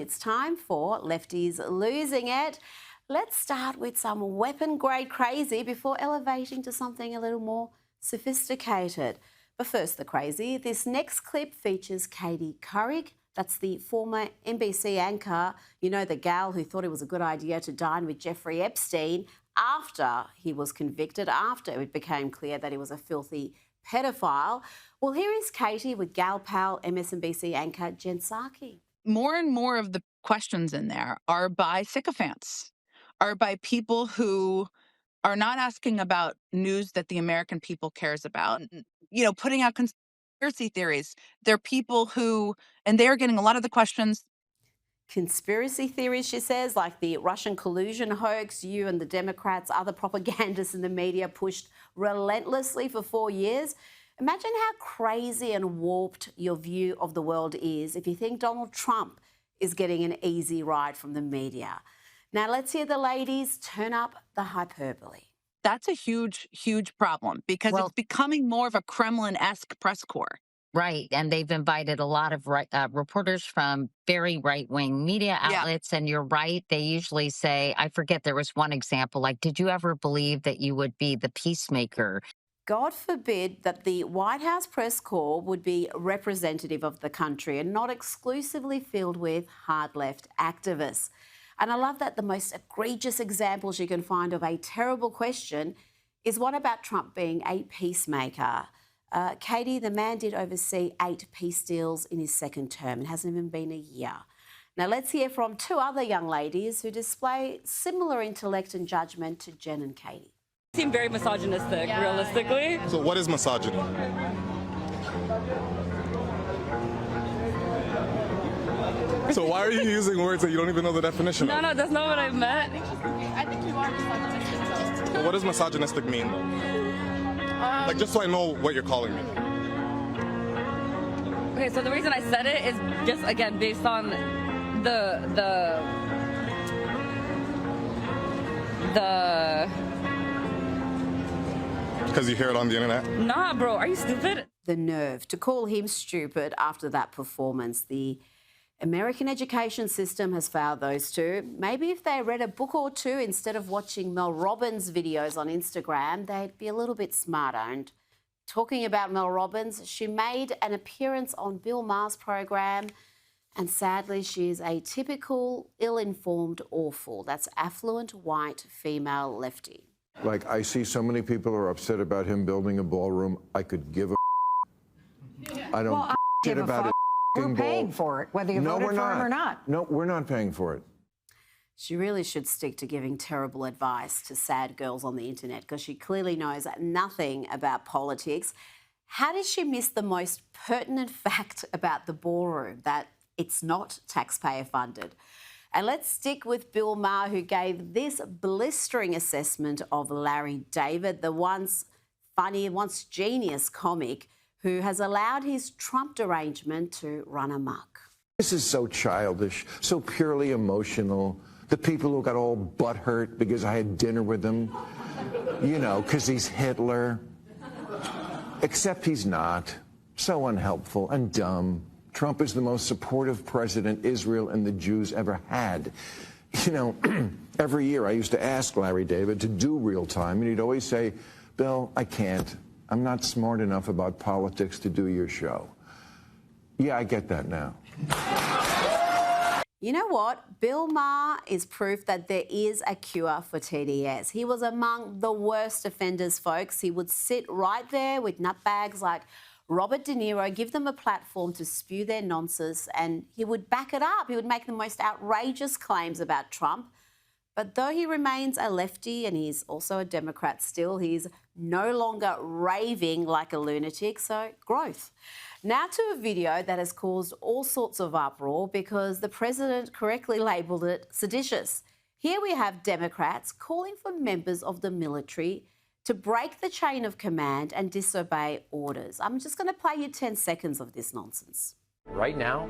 It's time for Lefties Losing It. Let's start with some weapon-grade crazy before elevating to something a little more sophisticated. But first, the crazy. This next clip features Katie Couric. That's the former NBC anchor, you know, the gal who thought it was a good idea to dine with Jeffrey Epstein after he was convicted, after it became clear that he was a filthy pedophile. Well, here is Katie with gal pal MSNBC anchor Jen Psaki. More and more of the questions in there are by sycophants, are by people who are not asking about news that the American people cares about, you know, putting out conspiracy theories. They're people who, and they're getting a lot of the questions. Conspiracy theories, she says, like the Russian collusion hoax you and the Democrats, other propagandists in the media pushed relentlessly for 4 years. Imagine how crazy and warped your view of the world is if you think Donald Trump is getting an easy ride from the media. Now, let's hear the ladies turn up the hyperbole. That's a huge, huge problem because it's becoming more of a Kremlin-esque press corps. Right. And they've invited a lot of reporters from very right-wing media outlets. Yeah. And you're right. They usually say, I forget, there was one example, like, did you ever believe that you would be the peacemaker? God forbid that the White House press corps would be representative of the country and not exclusively filled with hard-left activists. And I love that the most egregious examples you can find of a terrible question is one about Trump being a peacemaker. Katie, the man did oversee 8 peace deals in his second term. It hasn't even been a year. Now, let's hear from 2 other young ladies who display similar intellect and judgment to Jen and Katie. Seem very misogynistic, realistically. So what is misogyny? So why are you using words that you don't even know the definition of? No, that's not what I meant. I think you are misogynistic. So what does misogynistic mean? Like, just so I know what you're calling me. Okay, so the reason I said it is just, again, based on the Because you hear it on the internet? Nah, bro, are you stupid? The nerve to call him stupid after that performance. The American education system has failed those two. Maybe if they read a book or two instead of watching Mel Robbins' videos on Instagram, they'd be a little bit smarter. And talking about Mel Robbins, she made an appearance on Bill Maher's program, and sadly, she's a typical ill-informed awful. That's affluent, white, female lefty. Like, I see so many people are upset about him building a ballroom. I could give a I don't shit about it. We're paying for it, whether you voted for him or not. No, we're not paying for it. She really should stick to giving terrible advice to sad girls on the internet because she clearly knows nothing about politics. How did she miss the most pertinent fact about the ballroom, that it's not taxpayer funded? And let's stick with Bill Maher, who gave this blistering assessment of Larry David, the once funny, once genius comic who has allowed his Trump derangement to run amok. This is so childish, so purely emotional. The people who got all butthurt because I had dinner with him, you know, because he's Hitler. Except he's not. So unhelpful and dumb. Trump is the most supportive president Israel and the Jews ever had. You know, every year I used to ask Larry David to do real time, and he'd always say, Bill, I can't. I'm not smart enough about politics to do your show. Yeah, I get that now. You know what? Bill Maher is proof that there is a cure for TDS. He was among the worst offenders, folks. He would sit right there with nutbags like Robert De Niro, give them a platform to spew their nonsense, and he would back it up. He would make the most outrageous claims about Trump. But though he remains a lefty and he's also a Democrat still, he's no longer raving like a lunatic, so growth. Now to a video that has caused all sorts of uproar because the president correctly labelled it seditious. Here we have Democrats calling for members of the military to break the chain of command and disobey orders. I'm just going to play you 10 seconds of this nonsense. Right now,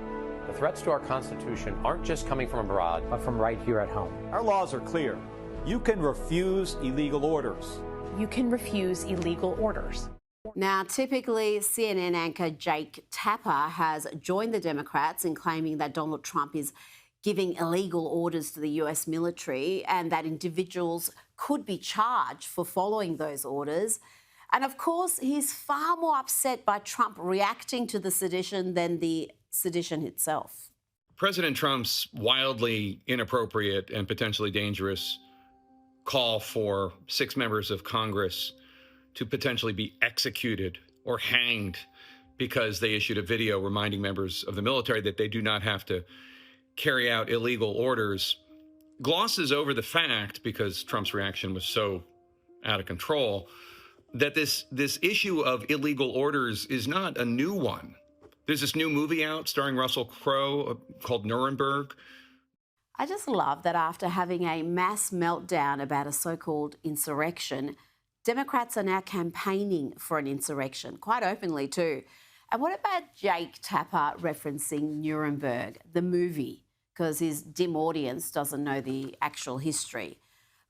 the threats to our Constitution aren't just coming from abroad, but from right here at home. Our laws are clear. You can refuse illegal orders. You can refuse illegal orders. Now, typically, CNN anchor Jake Tapper has joined the Democrats in claiming that Donald Trump is giving illegal orders to the US military and that individuals could be charged for following those orders. And of course, he's far more upset by Trump reacting to the sedition than the sedition itself. President Trump's wildly inappropriate and potentially dangerous call for 6 members of Congress to potentially be executed or hanged because they issued a video reminding members of the military that they do not have to carry out illegal orders glosses over the fact, because Trump's reaction was so out of control, that this issue of illegal orders is not a new one. There's this new movie out starring Russell Crowe called Nuremberg. I just love that after having a mass meltdown about a so-called insurrection, Democrats are now campaigning for an insurrection, quite openly too. And what about Jake Tapper referencing Nuremberg, the movie, because his dim audience doesn't know the actual history?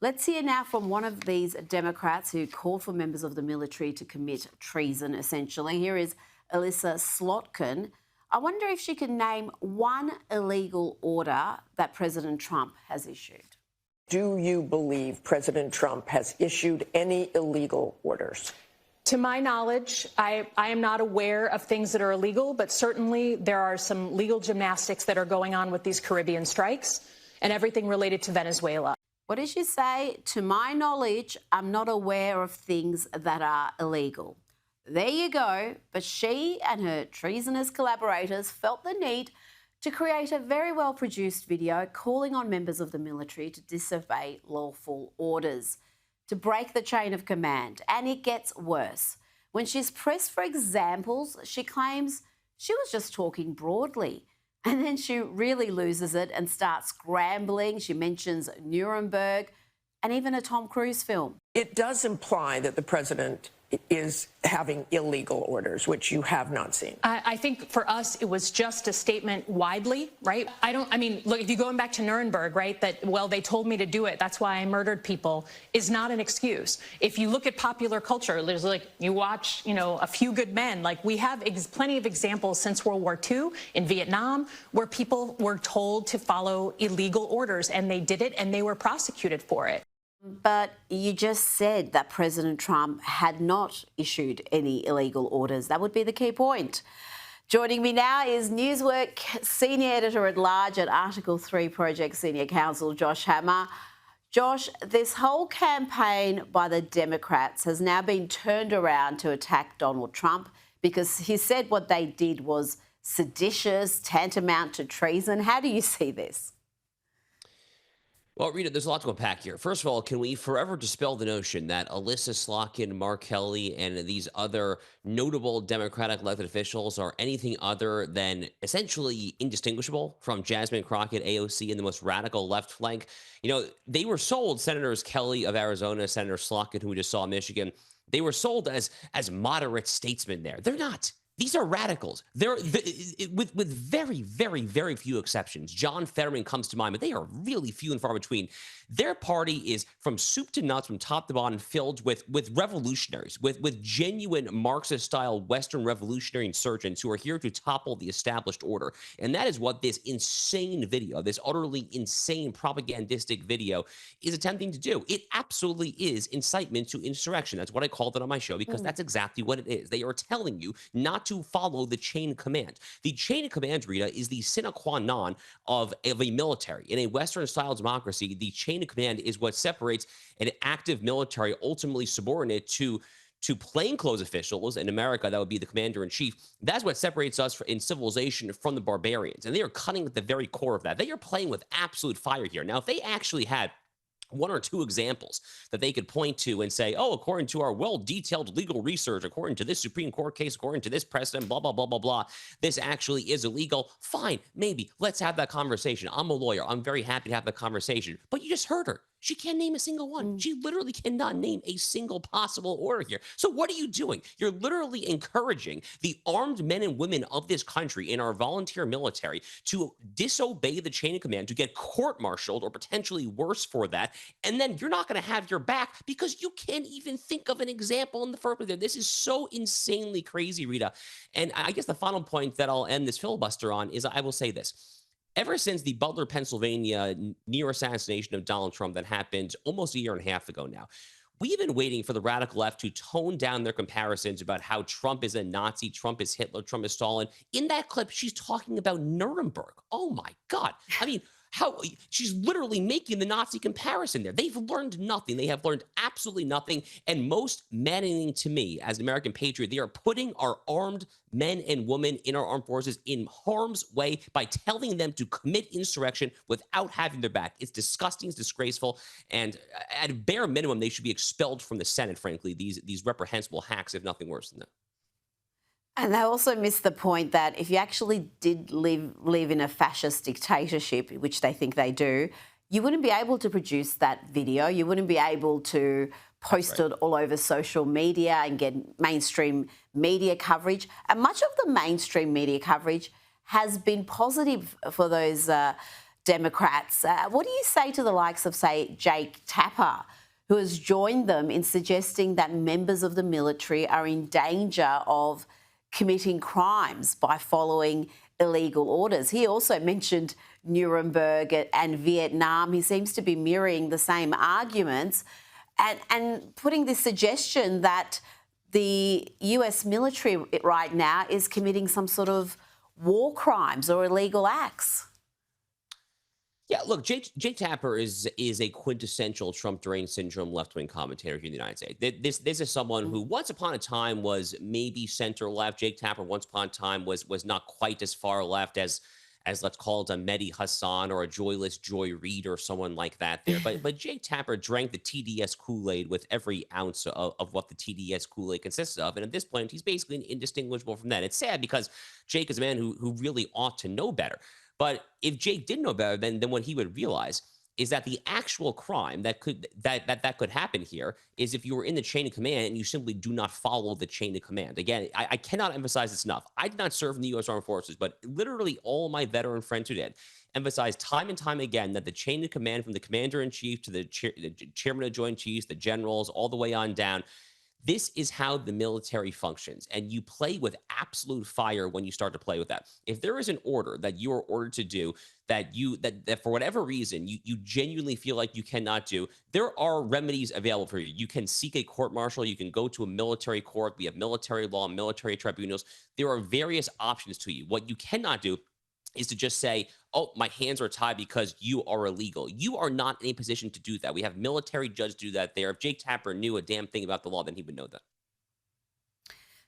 Let's hear now from one of these Democrats who called for members of the military to commit treason, essentially. Here is Elissa Slotkin. I wonder if she can name one illegal order that President Trump has issued. Do you believe President Trump has issued any illegal orders? To my knowledge, I am not aware of things that are illegal, but certainly there are some legal gymnastics that are going on with these Caribbean strikes and everything related to Venezuela. What did she say? To my knowledge, I'm not aware of things that are illegal. There you go. But she and her treasonous collaborators felt the need to create a very well-produced video calling on members of the military to disobey lawful orders, to break the chain of command. And it gets worse. When she's pressed for examples, she claims she was just talking broadly. And then she really loses it and starts scrambling. She mentions Nuremberg and even a Tom Cruise film. It does imply that the president is having illegal orders, which you have not seen. I think for us, it was just a statement widely, right? I mean, look, if you're going back to Nuremberg, right, that, well, they told me to do it, that's why I murdered people, is not an excuse. If you look at popular culture, there's like, you watch, you know, A Few Good Men, like we have plenty of examples since World War II in Vietnam where people were told to follow illegal orders and they did it and they were prosecuted for it. But you just said that President Trump had not issued any illegal orders. That would be the key point. Joining me now is Newswork Senior Editor-at-Large at Article 3 Project Senior Counsel, Josh Hammer. Josh, this whole campaign by the Democrats has now been turned around to attack Donald Trump because he said what they did was seditious, tantamount to treason. How do you see this? Well, Rita, there's a lot to unpack here. First of all, can we forever dispel the notion that Elissa Slotkin, Mark Kelly, and these other notable Democratic elected officials are anything other than essentially indistinguishable from Jasmine Crockett, AOC, and the most radical left flank? You know, they were sold, Senators Kelly of Arizona, Senator Slotkin, who we just saw in Michigan, they were sold as moderate statesmen there. They're not. These are radicals. They're with very, very, very few exceptions. John Fetterman comes to mind, but they are really few and far between. Their party is from soup to nuts, from top to bottom, filled with revolutionaries, with genuine Marxist-style Western revolutionary insurgents who are here to topple the established order. And that is what this insane video, this utterly insane propagandistic video, is attempting to do. It absolutely is incitement to insurrection. That's what I called it on my show, because that's exactly what it is. They are telling you not to follow the chain of command. The chain of command, Rita, is the sine qua non of a military. In a Western-style democracy, the chain of command is what separates an active military, ultimately subordinate to plainclothes officials. In America, that would be the commander-in-chief. That's what separates us in civilization from the barbarians. And they are cutting at the very core of that. They are playing with absolute fire here. Now, if they actually had one or two examples that they could point to and say, oh, according to our well-detailed legal research, according to this Supreme Court case, according to this precedent, blah, blah, blah, blah, blah, this actually is illegal. Fine, maybe. Let's have that conversation. I'm a lawyer. I'm very happy to have that conversation. But you just heard her. She can't name a single one. She literally cannot name a single possible order here. So what are you doing? You're literally encouraging the armed men and women of this country in our volunteer military to disobey the chain of command, to get court-martialed or potentially worse for that. And then you're not going to have your back because you can't even think of an example in the first place. This is so insanely crazy, Rita. And I guess the final point that I'll end this filibuster on is I will say this. ever since the Butler, Pennsylvania near assassination of Donald Trump that happened almost a year and a half ago now, we've been waiting for the radical left to tone down their comparisons about how Trump is a Nazi, Trump is Hitler, Trump is Stalin. In that clip, she's talking about Nuremberg. Oh my God. I mean, how she's literally making the Nazi comparison there. They've learned nothing. They have learned absolutely nothing. And most maddening to me as an American patriot, they are putting our armed men and women in our armed forces in harm's way by telling them to commit insurrection without having their back. It's disgusting. It's disgraceful. And at a bare minimum, they should be expelled from the Senate, frankly, these reprehensible hacks, if nothing worse than that. And they also missed the point that if you actually did live in a fascist dictatorship, which they think they do, you wouldn't be able to produce that video. You wouldn't be able to post it all over social media and get mainstream media coverage. And much of the mainstream media coverage has been positive for those Democrats. What do you say to the likes of, say, Jake Tapper, who has joined them in suggesting that members of the military are in danger of committing crimes by following illegal orders? He also mentioned Nuremberg and Vietnam. He seems to be mirroring the same arguments and putting this suggestion that the US military right now is committing some sort of war crimes or illegal acts. Yeah, look, Jake Tapper is a quintessential Trump deranged syndrome left-wing commentator here in the United States. This is someone who once upon a time was maybe center-left. Jake Tapper once upon a time was not quite as far left as let's call it a Mehdi Hassan or a joyless Joy Reid or someone like that there. But Jake Tapper drank the TDS Kool-Aid with every ounce of what the TDS Kool-Aid consists of. And at this point, he's basically indistinguishable from that. It's sad because Jake is a man who really ought to know better. But if Jake did know better, then what he would realize is that the actual crime that could happen here is if you were in the chain of command and you simply do not follow the chain of command. Again, I cannot emphasize this enough. I did not serve in the U.S. Armed Forces, but literally all my veteran friends who did emphasize time and time again that the chain of command from the commander-in-chief to the chairman of Joint Chiefs, the generals, all the way on down, this is how the military functions, and you play with absolute fire when you start to play with that. If there is an order that you are ordered to do that for whatever reason you genuinely feel like you cannot do, there are remedies available for you. You can seek a court-martial. You can go to a military court. We have military law, military tribunals. There are various options to you. What you cannot do is to just say, oh, my hands are tied because you are illegal. You are not in a position to do that. We have military judges do that there. If Jake Tapper knew a damn thing about the law, then he would know that.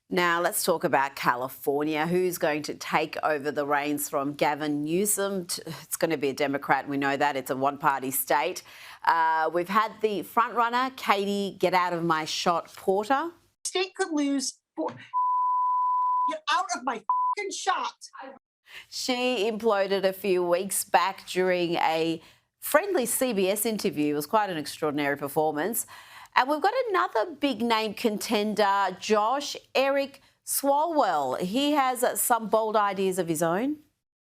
Now, let's talk about California. Who's going to take over the reins from Gavin Newsom? It's going to be a Democrat. We know that. It's a one-party state. We've had the front-runner, Katie Get Out of My Shot Porter. State could lose. Get out of my shot. She imploded a few weeks back during a friendly CBS interview. It was quite an extraordinary performance. And we've got another big-name contender, Josh Eric Swalwell. He has some bold ideas of his own.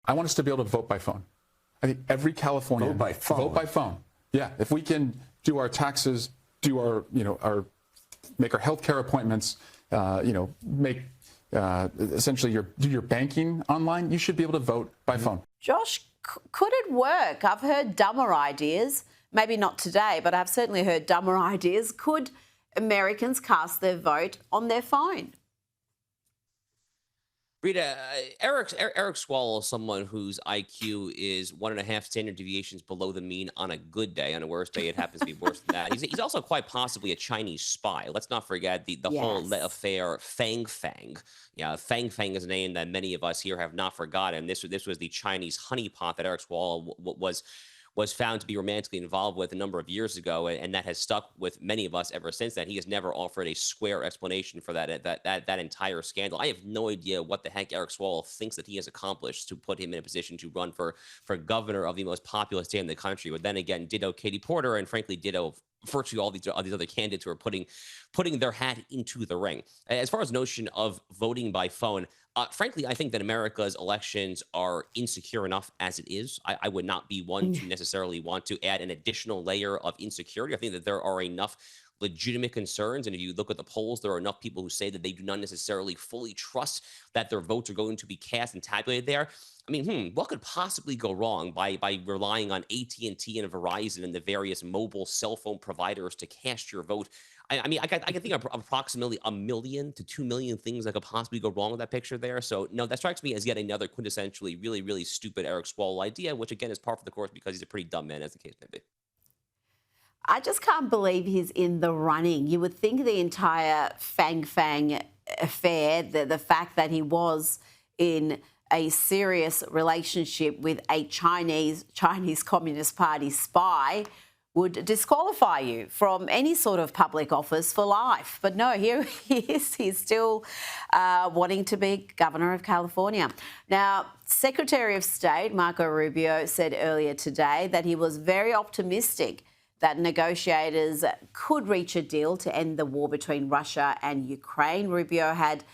I want us to be able to vote by phone. I think every Californian vote by phone. Vote by phone. Yeah, if we can do our taxes, do our make our healthcare appointments, make essentially do your banking online, you should be able to vote by phone. Josh, could it work? I've heard dumber ideas. Maybe not today, but I've certainly heard dumber ideas. Could Americans cast their vote on their phone? Rita, Eric Swalwell is someone whose IQ is 1.5 standard deviations below the mean on a good day. On a worse day, it happens to be worse than that. He's also quite possibly a Chinese spy. Let's not forget the whole affair Fang Fang. Yeah, Fang Fang is a name that many of us here have not forgotten. This was the Chinese honeypot that Eric Swalwell was found to be romantically involved with a number of years ago, and that has stuck with many of us ever since then. He has never offered a square explanation for that entire scandal. I have no idea what the heck Eric Swalwell thinks that he has accomplished to put him in a position to run for governor of the most populous state in the country. But then again, ditto Katie Porter, and frankly, ditto virtually all these other candidates who are putting their hat into the ring. As far as notion of voting by phone, frankly, I think that America's elections are insecure enough as it is. I would not be one to necessarily want to add an additional layer of insecurity. I think that there are enough legitimate concerns. And if you look at the polls, there are enough people who say that they do not necessarily fully trust that their votes are going to be cast and tabulated there. I mean, what could possibly go wrong by relying on AT&T and Verizon and the various mobile cell phone providers to cast your vote? I mean, I can think of approximately 1 million to 2 million things that could possibly go wrong with that picture there. So, no, that strikes me as yet another quintessentially really, really stupid Eric Swalwell idea, which, again, is par for the course because he's a pretty dumb man, as the case may be. I just can't believe he's in the running. You would think the entire Fang affair, the fact that he was in a serious relationship with a Chinese Communist Party spy would disqualify you from any sort of public office for life. But no, here he is. He's still wanting to be governor of California. Now, Secretary of State Marco Rubio said earlier today that he was very optimistic that negotiators could reach a deal to end the war between Russia and Ukraine. Rubio had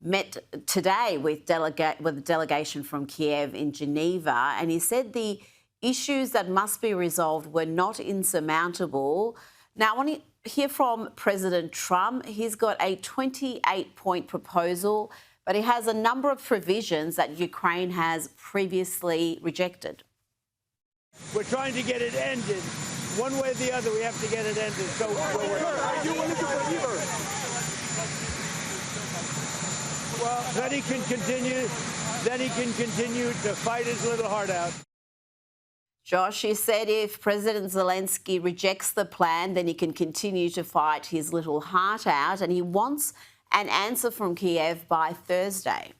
met today with a delegation from Kiev in Geneva, and he said the issues that must be resolved were not insurmountable. Now, I want to hear from President Trump. He's got a 28-point proposal, but he has a number of provisions that Ukraine has previously rejected. We're trying to get it ended. One way or the other, we have to get it ended. So, are you willing to believer? Well, then he can continue. Then he can continue to fight his little heart out. Josh, he said if President Zelensky rejects the plan, then he can continue to fight his little heart out, and he wants an answer from Kiev by Thursday.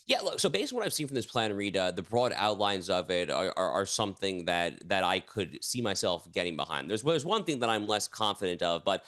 Yeah, look, so based on what I've seen from this plan, Rita, the broad outlines of it are something that I could see myself getting behind. There's one thing that I'm less confident of, but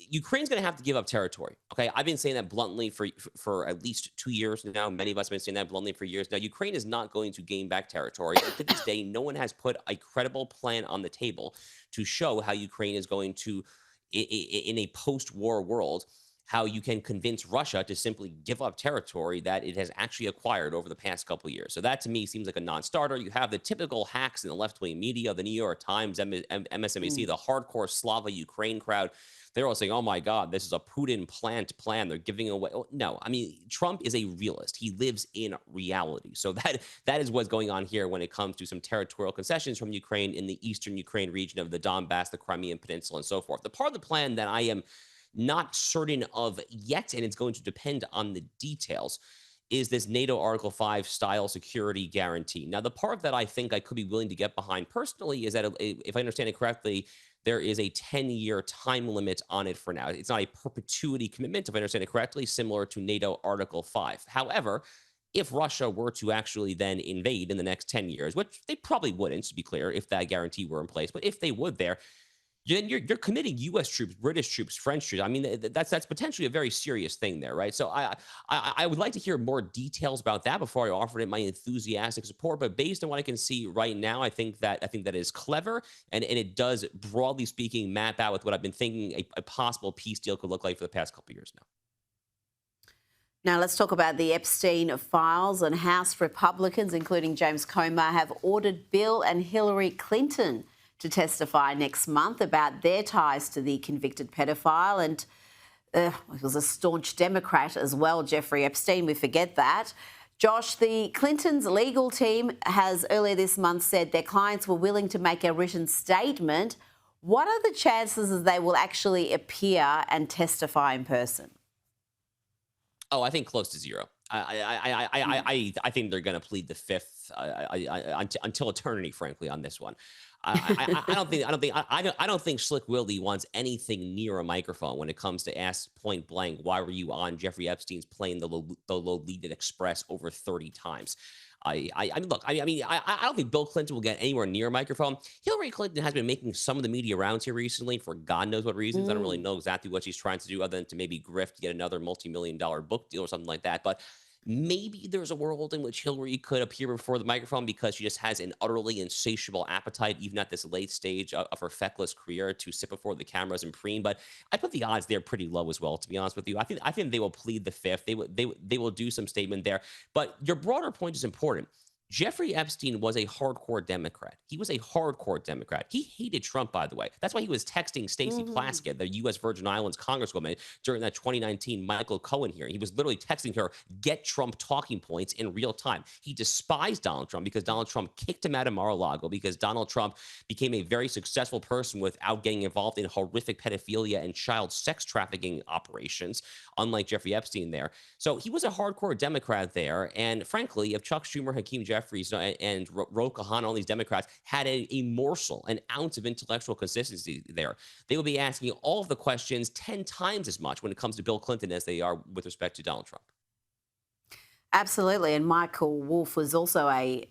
Ukraine's going to have to give up territory. Okay, I've been saying that bluntly for at least 2 years now. Many of us have been saying that bluntly for years now. Ukraine is not going to gain back territory. And to this day, no one has put a credible plan on the table to show how Ukraine is going to, in a post-war world, how you can convince Russia to simply give up territory that it has actually acquired over the past couple of years. So that, to me, seems like a non-starter. You have the typical hacks in the left-wing media, the New York Times, MSNBC, the hardcore Slava Ukraine crowd. They're all saying, oh, my God, this is a Putin plan. They're giving away. Oh, no, I mean, Trump is a realist. He lives in reality. So that is what's going on here when it comes to some territorial concessions from Ukraine in the eastern Ukraine region of the Donbass, the Crimean Peninsula, and so forth. The part of the plan that I am not certain of yet, and it's going to depend on the details, is this NATO Article 5 style security guarantee. Now, the part that I think I could be willing to get behind personally is that, if I understand it correctly, there is a 10-year time limit on it for now. It's not a perpetuity commitment, if I understand it correctly, similar to NATO Article 5. However, if Russia were to actually then invade in the next 10 years, which they probably wouldn't, to be clear, if that guarantee were in place, but if they would there, then you're committing U.S. troops, British troops, French troops. I mean, that's potentially a very serious thing there, right? So I would like to hear more details about that before I offer it my enthusiastic support. But based on what I can see right now, I think that is clever, and it does, broadly speaking, map out with what I've been thinking a possible peace deal could look like for the past couple of years now. Now, let's talk about the Epstein files. And House Republicans, including James Comer, have ordered Bill and Hillary Clinton to testify next month about their ties to the convicted pedophile. And he was a staunch Democrat as well, Jeffrey Epstein, we forget that. Josh, the Clintons' legal team has earlier this month said their clients were willing to make a written statement. What are the chances that they will actually appear and testify in person? Oh, I think close to zero. I think they're going to plead the fifth until eternity, frankly, on this one. I don't think Slick Willie wants anything near a microphone when it comes to ask point blank, why were you on Jeffrey Epstein's plane, the Lolita Express, over 30 times? I don't think Bill Clinton will get anywhere near a microphone. Hillary Clinton has been making some of the media rounds here recently for God knows what reasons. I don't really know exactly what she's trying to do other than to maybe grift to get another multi-million-dollar book deal or something like that. But maybe there's a world in which Hillary could appear before the microphone because she just has an utterly insatiable appetite, even at this late stage of her feckless career, to sit before the cameras and preen. But I put the odds there pretty low as well, to be honest with you. I think they will plead the fifth. They will do some statement there. But your broader point is important. Jeffrey Epstein was a hardcore Democrat. He was a hardcore Democrat. He hated Trump, by the way. That's why he was texting Stacey Plaskett, the U.S. Virgin Islands Congresswoman, during that 2019 Michael Cohen hearing. He was literally texting her, get Trump talking points in real time. He despised Donald Trump because Donald Trump kicked him out of Mar-a-Lago, because Donald Trump became a very successful person without getting involved in horrific pedophilia and child sex trafficking operations, unlike Jeffrey Epstein there. So he was a hardcore Democrat there. And frankly, if Chuck Schumer, Hakeem Jeffries, and Ro Khanna, all these Democrats, had a morsel, an ounce of intellectual consistency there, they would be asking all of the questions 10 times as much when it comes to Bill Clinton as they are with respect to Donald Trump. Absolutely. And Michael Wolff was also a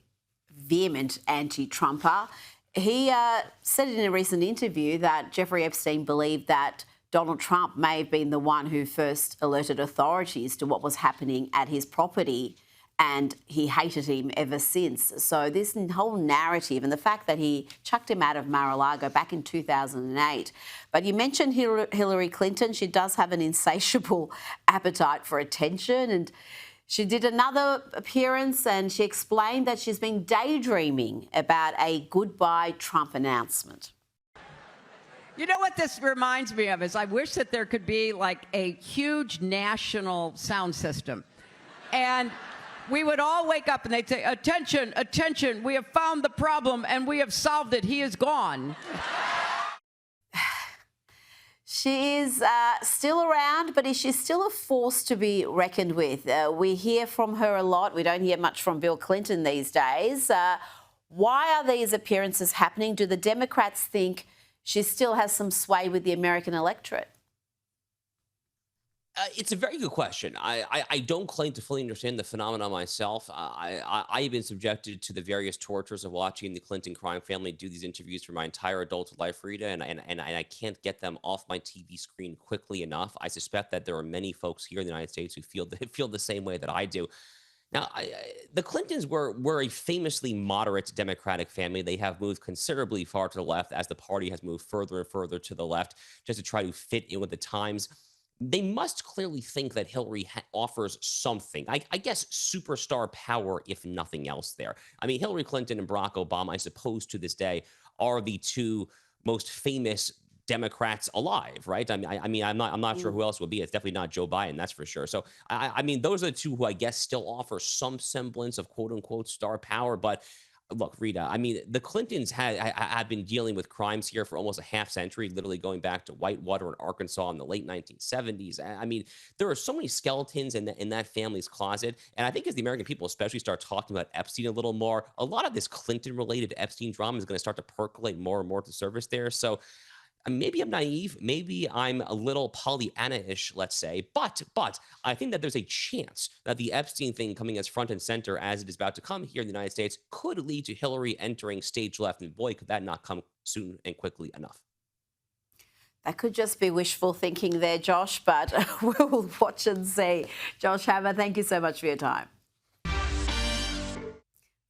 vehement anti-Trumper. He said in a recent interview that Jeffrey Epstein believed that Donald Trump may have been the one who first alerted authorities to what was happening at his property, and he hated him ever since. So this whole narrative and the fact that he chucked him out of Mar-a-Lago back in 2008. But you mentioned Hillary Clinton. She does have an insatiable appetite for attention, and she did another appearance and she explained that she's been daydreaming about a goodbye Trump announcement. You know what this reminds me of is I wish that there could be like a huge national sound system. And we would all wake up and they'd say, attention, attention, we have found the problem and we have solved it. He is gone. She is still around, but is she still a force to be reckoned with? We hear from her a lot. We don't hear much from Bill Clinton these days. Why are these appearances happening? Do the Democrats think she still has some sway with the American electorate? It's a very good question. I don't claim to fully understand the phenomenon myself. I've been subjected to the various tortures of watching the Clinton crime family do these interviews for my entire adult life, Rita, and I can't get them off my TV screen quickly enough. I suspect that there are many folks here in the United States who feel the same way that I do. Now, the Clintons were a famously moderate Democratic family. They have moved considerably far to the left as the party has moved further and further to the left just to try to fit in with the times. They must clearly think that Hillary offers something, I guess, superstar power, if nothing else there. I mean, Hillary Clinton and Barack Obama, I suppose to this day, are the two most famous Democrats alive, right? I mean, I'm not sure who else would be. It's definitely not Joe Biden, that's for sure. So, I mean, those are the two who I guess still offer some semblance of quote unquote star power. But look, Rita, I mean, the Clintons have been dealing with crimes here for almost a half century, literally going back to Whitewater in Arkansas in the late 1970s. I mean, there are so many skeletons in that family's closet. And I think as the American people especially start talking about Epstein a little more, a lot of this Clinton-related Epstein drama is going to start to percolate more and more to surface there. So maybe I'm naive, maybe I'm a little Pollyanna-ish, let's say, but I think that there's a chance that the Epstein thing coming as front and center as it is about to come here in the United States could lead to Hillary entering stage left, and boy, could that not come soon and quickly enough. That could just be wishful thinking there, Josh, but we'll watch and see. Josh Hammer, thank you so much for your time.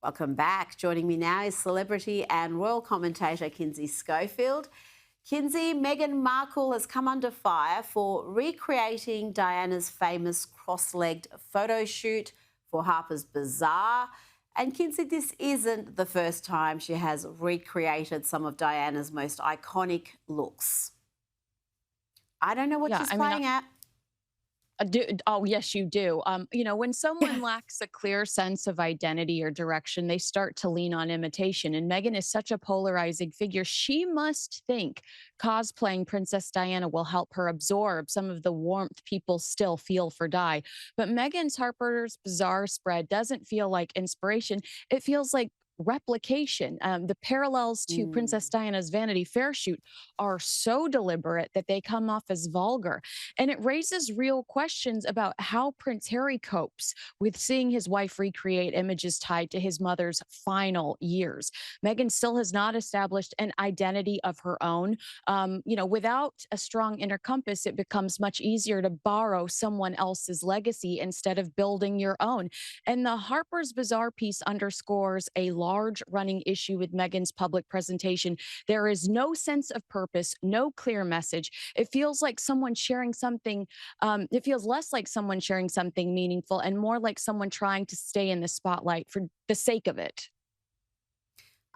Welcome back. Joining me now is celebrity and royal commentator Kinsey Schofield. Kinsey, Meghan Markle has come under fire for recreating Diana's famous cross-legged photo shoot for Harper's Bazaar. And Kinsey, this isn't the first time she has recreated some of Diana's most iconic looks. I don't know what she's playing at. Oh, yes, you do. You know, when someone lacks a clear sense of identity or direction, they start to lean on imitation. And Meghan is such a polarizing figure. She must think cosplaying Princess Diana will help her absorb some of the warmth people still feel for Di. But Meghan's Harper's Bazaar spread doesn't feel like inspiration. It feels like replication. The parallels to Princess Diana's Vanity Fair shoot are so deliberate that they come off as vulgar. And it raises real questions about how Prince Harry copes with seeing his wife recreate images tied to his mother's final years. Meghan still has not established an identity of her own. You know, without a strong inner compass, it becomes much easier to borrow someone else's legacy instead of building your own. And the Harper's Bazaar piece underscores a large large running issue with Meghan's public presentation. There is no sense of purpose, no clear message. It feels like someone sharing something, it feels less like someone sharing something meaningful and more like someone trying to stay in the spotlight for the sake of it.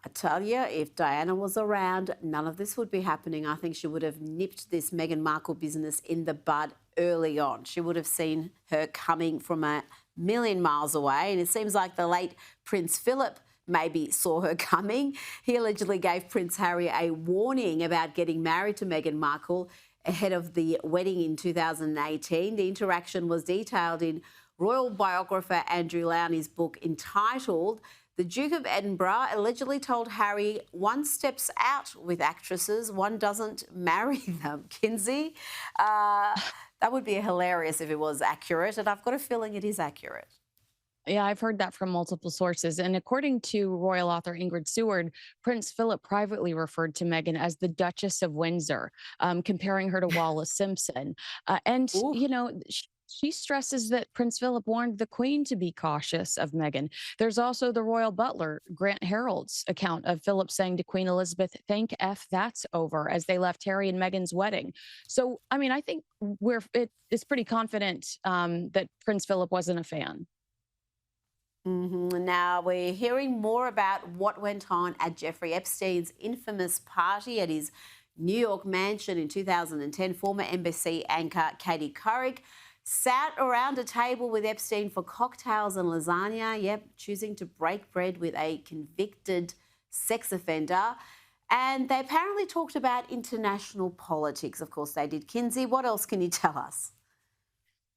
I tell you, if Diana was around, none of this would be happening. I think she would have nipped this Meghan Markle business in the bud early on. She would have seen her coming from a million miles away. And it seems like the late Prince Philip maybe saw her coming. He allegedly gave Prince Harry a warning about getting married to Meghan Markle ahead of the wedding in 2018. The interaction was detailed in royal biographer Andrew Lowney's book entitled The Duke of Edinburgh allegedly told Harry one steps out with actresses, one doesn't marry them. Kinsey, that would be hilarious if it was accurate, and I've got a feeling it is accurate. Yeah, I've heard that from multiple sources. And according to royal author Ingrid Seward, Prince Philip privately referred to Meghan as the Duchess of Windsor, comparing her to Wallis Simpson. You know, she stresses that Prince Philip warned the Queen to be cautious of Meghan. There's also the royal butler, Grant Harold's account of Philip saying to Queen Elizabeth, "Thank F that's over," as they left Harry and Meghan's wedding. So, I mean, I think it's pretty confident that Prince Philip wasn't a fan. Now, we're hearing more about what went on at Jeffrey Epstein's infamous party at his New York mansion in 2010. Former NBC anchor Katie Couric sat around a table with Epstein for cocktails and lasagna, choosing to break bread with a convicted sex offender. And they apparently talked about international politics. Of course, they did. Kinsey, what else can you tell us?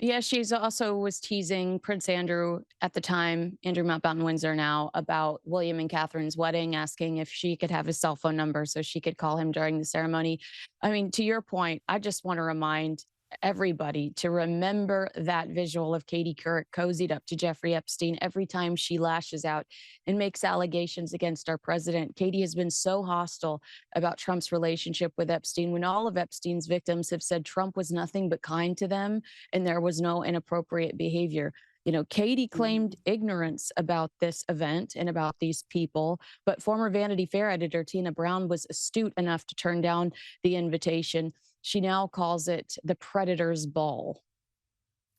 Yeah, she's also was teasing Prince Andrew at the time, Andrew Mountbatten Windsor now, about William and Catherine's wedding, asking if she could have his cell phone number so she could call him during the ceremony. I mean, to your point, I just want to remind everybody to remember that visual of Katie Couric cozied up to Jeffrey Epstein every time she lashes out and makes allegations against our president. Katie has been so hostile about Trump's relationship with Epstein when all of Epstein's victims have said Trump was nothing but kind to them and there was no inappropriate behavior. You know, Katie claimed ignorance about this event and about these people, but former Vanity Fair editor Tina Brown was astute enough to turn down the invitation. She now calls it the Predator's Ball.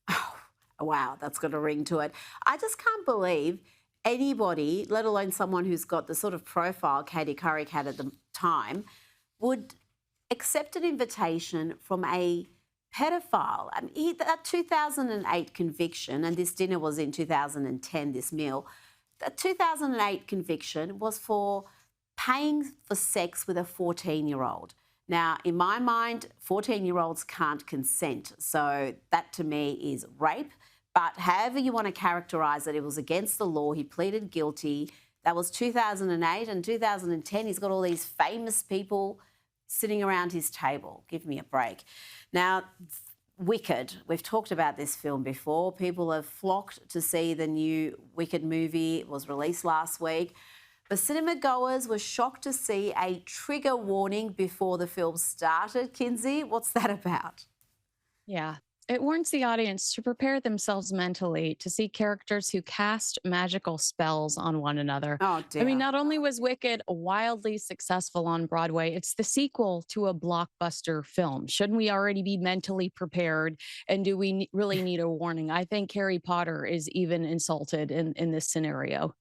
Oh, wow, that's got a ring to it. I just can't believe anybody, let alone someone who's got the sort of profile Katie Couric had at the time, would accept an invitation from a pedophile. I mean, that 2008 conviction, and this dinner was in 2010, this meal, the 2008 conviction was for paying for sex with a 14-year-old. Now, in my mind, 14-year-olds can't consent. So that to me is rape. But however you want to characterise it, it was against the law. He pleaded guilty. That was 2008. And 2010, he's got all these famous people sitting around his table. Give me a break. Now, Wicked. We've talked about this film before. People have flocked to see the new Wicked movie. It was released last week. The cinema goers were shocked to see a trigger warning before the film started. Kinsey, what's that about? Yeah, it warns the audience to prepare themselves mentally to see characters who cast magical spells on one another. Oh, dear. I mean, not only was Wicked wildly successful on Broadway, it's the sequel to a blockbuster film. Shouldn't we already be mentally prepared? And do we really need a warning? I think Harry Potter is even insulted in this scenario.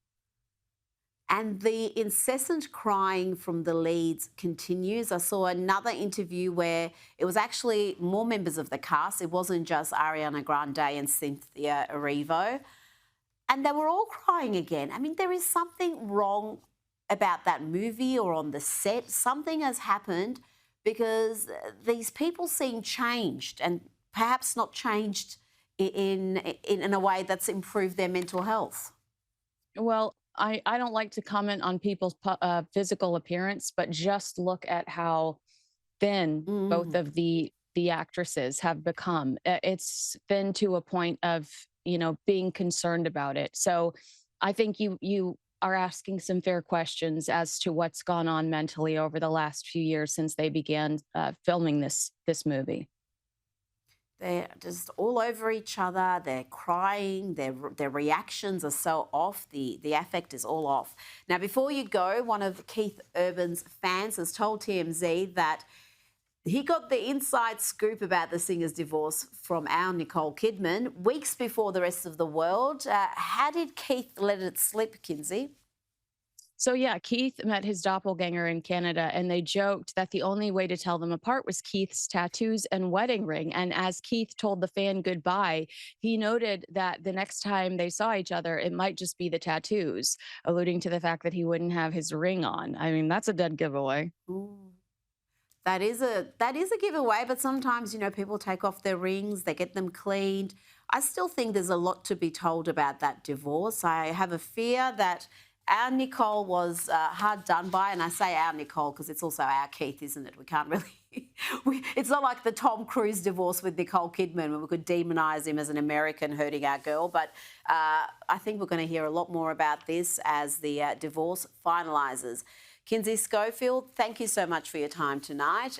And the incessant crying from the leads continues. I saw another interview where it was actually more members of the cast. It wasn't just Ariana Grande and Cynthia Erivo. And they were all crying again. I mean, there is something wrong about that movie or on the set. Something has happened because these people seem changed and perhaps not changed in a way that's improved their mental health. Well, I don't like to comment on people's physical appearance, but just look at how thin both of the actresses have become. It's thin to a point of, you know, being concerned about it. So I think you are asking some fair questions as to what's gone on mentally over the last few years since they began filming this movie. They're just all over each other. They're crying. Their reactions are so off. The affect is all off. Now, before you go, one of Keith Urban's fans has told TMZ that he got the inside scoop about the singer's divorce from our Nicole Kidman weeks before the rest of the world. How did Keith let it slip, Kinsey? So yeah, Keith met his doppelganger in Canada, and they joked that the only way to tell them apart was Keith's tattoos and wedding ring. And as Keith told the fan goodbye, he noted that the next time they saw each other, it might just be the tattoos, alluding to the fact that he wouldn't have his ring on. I mean, that's a dead giveaway. Ooh. That is a giveaway, but sometimes, you know, people take off their rings, they get them cleaned. I still think there's a lot to be told about that divorce. I have a fear that our Nicole was hard done by, and I say our Nicole because it's also our Keith, isn't it? We can't really... it's not like the Tom Cruise divorce with Nicole Kidman where we could demonise him as an American hurting our girl, but I think we're going to hear a lot more about this as the divorce finalises. Kinsey Schofield, thank you so much for your time tonight.